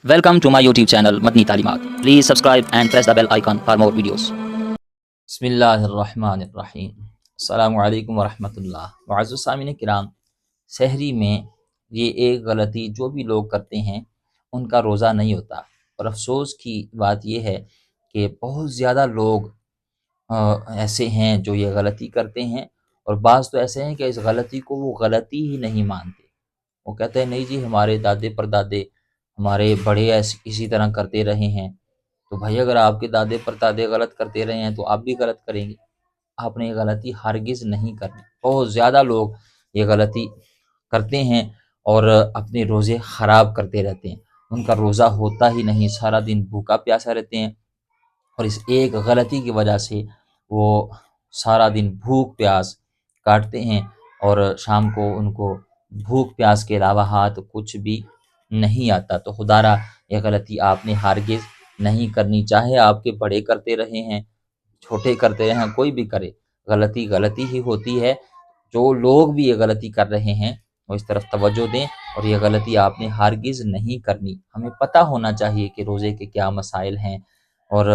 Welcome to my YouTube channel Madni Talimat. Please subscribe and press the bell icon for more videos. بسم اللہ الرحمن الرحیم۔ السلام علیکم ورحمۃ اللہ۔ معزز سامعین کرام، سحری میں یہ ایک غلطی جو بھی لوگ کرتے ہیں ان کا روزہ نہیں ہوتا، اور افسوس کی بات یہ ہے کہ بہت زیادہ لوگ ایسے ہیں جو یہ غلطی کرتے ہیں، اور بعض تو ایسے ہیں کہ اس غلطی کو وہ غلطی ہی نہیں مانتے۔ وہ کہتے ہیں نہیں جی، ہمارے دادے پردادے، ہمارے بڑے اسی طرح کرتے رہے ہیں، تو بھائی اگر آپ کے دادے پردادے غلط کرتے رہے ہیں تو آپ بھی غلط کریں گے۔ آپ نے یہ غلطی ہرگز نہیں کرنی۔ بہت زیادہ لوگ یہ غلطی کرتے ہیں اور اپنے روزے خراب کرتے رہتے ہیں، ان کا روزہ ہوتا ہی نہیں، سارا دن بھوکا پیاسا رہتے ہیں، اور اس ایک غلطی کی وجہ سے وہ سارا دن بھوک پیاس کاٹتے ہیں، اور شام کو ان کو بھوک پیاس کے علاوہ ہاتھ کچھ بھی نہیں آتا۔ تو خدارا یہ غلطی آپ نے ہرگز نہیں کرنی، چاہے آپ کے بڑے کرتے رہے ہیں، چھوٹے کرتے رہے ہیں، کوئی بھی کرے، غلطی غلطی ہی ہوتی ہے۔ جو لوگ بھی یہ غلطی کر رہے ہیں وہ اس طرف توجہ دیں، اور یہ غلطی آپ نے ہرگز نہیں کرنی۔ ہمیں پتہ ہونا چاہیے کہ روزے کے کیا مسائل ہیں، اور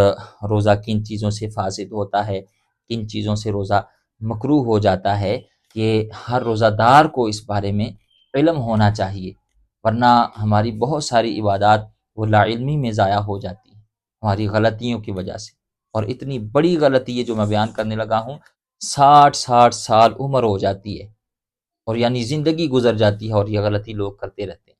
روزہ کن چیزوں سے فاسد ہوتا ہے، کن چیزوں سے روزہ مکروہ ہو جاتا ہے۔ یہ ہر روزہ دار کو اس بارے میں علم ہونا چاہیے، ورنہ ہماری بہت ساری عبادات وہ لا علمی میں ضائع ہو جاتی ہیں ہماری غلطیوں کی وجہ سے۔ اور اتنی بڑی غلطی ہے جو میں بیان کرنے لگا ہوں، 60 سال عمر ہو جاتی ہے، اور یعنی زندگی گزر جاتی ہے اور یہ غلطی لوگ کرتے رہتے ہیں،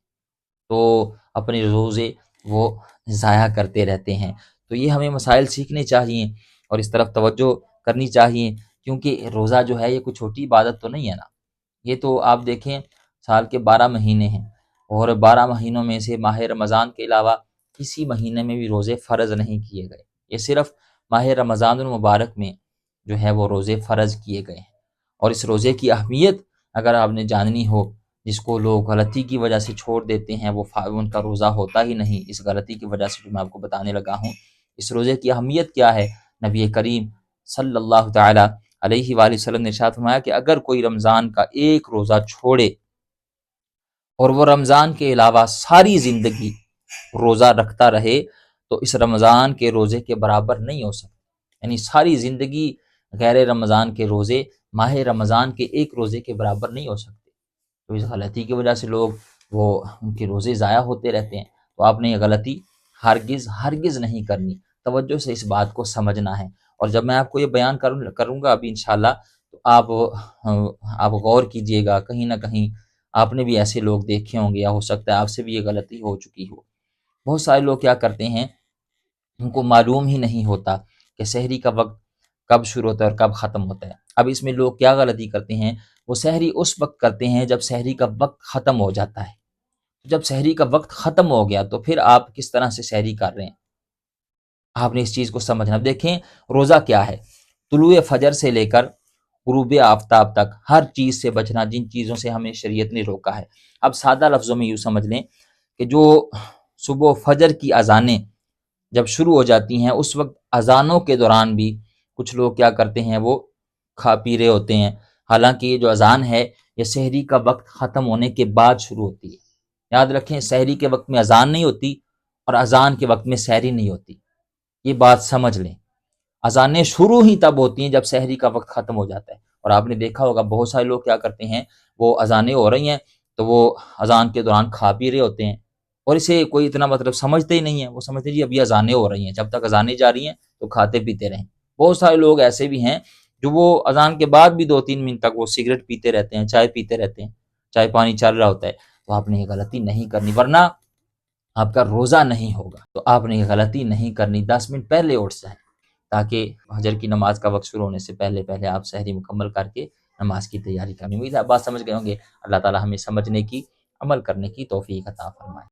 تو اپنے روزے وہ ضائع کرتے رہتے ہیں۔ تو یہ ہمیں مسائل سیکھنے چاہیے اور اس طرف توجہ کرنی چاہیے، کیونکہ روزہ جو ہے یہ کوئی چھوٹی عبادت تو نہیں ہے نا۔ یہ تو آپ دیکھیں سال کے 12 مہینے ہیں، اور 12 مہینوں میں سے ماہ رمضان کے علاوہ کسی مہینے میں بھی روزے فرض نہیں کیے گئے، یہ صرف ماہ رمضان المبارک میں جو ہے وہ روزے فرض کیے گئے ہیں۔ اور اس روزے کی اہمیت اگر آپ نے جاننی ہو، جس کو لوگ غلطی کی وجہ سے چھوڑ دیتے ہیں، وہ ان کا روزہ ہوتا ہی نہیں، اس غلطی کی وجہ سے جو میں آپ کو بتانے لگا ہوں۔ اس روزے کی اہمیت کیا ہے؟ نبی کریم صلی اللہ تعالی علیہ وآلہ وسلم نے ارشاد فرمایا کہ اگر کوئی رمضان کا ایک روزہ چھوڑے اور وہ رمضان کے علاوہ ساری زندگی روزہ رکھتا رہے تو اس رمضان کے روزے کے برابر نہیں ہو سکتا، یعنی ساری زندگی غیر رمضان کے روزے ماہ رمضان کے ایک روزے کے برابر نہیں ہو سکتے۔ تو اس غلطی کی وجہ سے لوگ وہ ان کے روزے ضائع ہوتے رہتے ہیں۔ تو آپ نے یہ غلطی ہرگز نہیں کرنی، توجہ سے اس بات کو سمجھنا ہے۔ اور جب میں آپ کو یہ بیان کروں گا ابھی انشاءاللہ، تو آپ غور کیجئے گا، کہیں نہ کہیں آپ نے بھی ایسے لوگ دیکھے ہوں گے، یا ہو سکتا ہے آپ سے بھی یہ غلطی ہو چکی ہو۔ بہت سارے لوگ کیا کرتے ہیں، ان کو معلوم ہی نہیں ہوتا کہ سحری کا وقت کب شروع ہوتا ہے اور کب ختم ہوتا ہے۔ اب اس میں لوگ کیا غلطی کرتے ہیں، وہ سحری اس وقت کرتے ہیں جب سحری کا وقت ختم ہو جاتا ہے۔ جب سحری کا وقت ختم ہو گیا تو پھر آپ کس طرح سے سحری کر رہے ہیں، آپ نے اس چیز کو سمجھنا۔ اب دیکھیں روزہ کیا ہے، طلوع فجر سے لے کر غروب آفتاب تک ہر چیز سے بچنا، جن چیزوں سے ہمیں شریعت نے روکا ہے۔ اب سادہ لفظوں میں یوں سمجھ لیں کہ جو صبح فجر کی اذانیں جب شروع ہو جاتی ہیں، اس وقت اذانوں کے دوران بھی کچھ لوگ کیا کرتے ہیں، وہ کھا پی رہے ہوتے ہیں، حالانکہ یہ جو اذان ہے یہ سحری کا وقت ختم ہونے کے بعد شروع ہوتی ہے۔ یاد رکھیں، سحری کے وقت میں اذان نہیں ہوتی اور اذان کے وقت میں سحری نہیں ہوتی، یہ بات سمجھ لیں۔ اذانیں شروع ہی تب ہوتی ہیں جب سحری کا وقت ختم ہو جاتا ہے، اور آپ نے دیکھا ہوگا بہت سارے لوگ کیا کرتے ہیں، وہ اذانیں ہو رہی ہیں تو وہ اذان کے دوران کھا پی رہے ہوتے ہیں، اور اسے کوئی اتنا مطلب سمجھتے ہی نہیں ہیں، وہ سمجھتے ہیں جی ابھی اذانیں ہو رہی ہیں، جب تک اذانیں جاری ہیں تو کھاتے پیتے رہیں۔ بہت سارے لوگ ایسے بھی ہیں جو وہ اذان کے بعد بھی 2-3 منٹ تک وہ سگریٹ پیتے رہتے ہیں، چائے پیتے رہتے ہیں، چائے پانی چل رہا ہوتا ہے۔ تو آپ نے یہ غلطی نہیں کرنی، ورنہ آپ کا روزہ نہیں ہوگا۔ تو آپ نے یہ غلطی نہیں کرنی، 10 منٹ پہلے اٹھ جائیں تاکہ فجر کی نماز کا وقت شروع ہونے سے پہلے آپ سحری مکمل کر کے نماز کی تیاری کریں۔ امید ہے آپ بات سمجھ گئے ہوں گے۔ اللہ تعالی ہمیں سمجھنے کی، عمل کرنے کی توفیق عطا فرمائے۔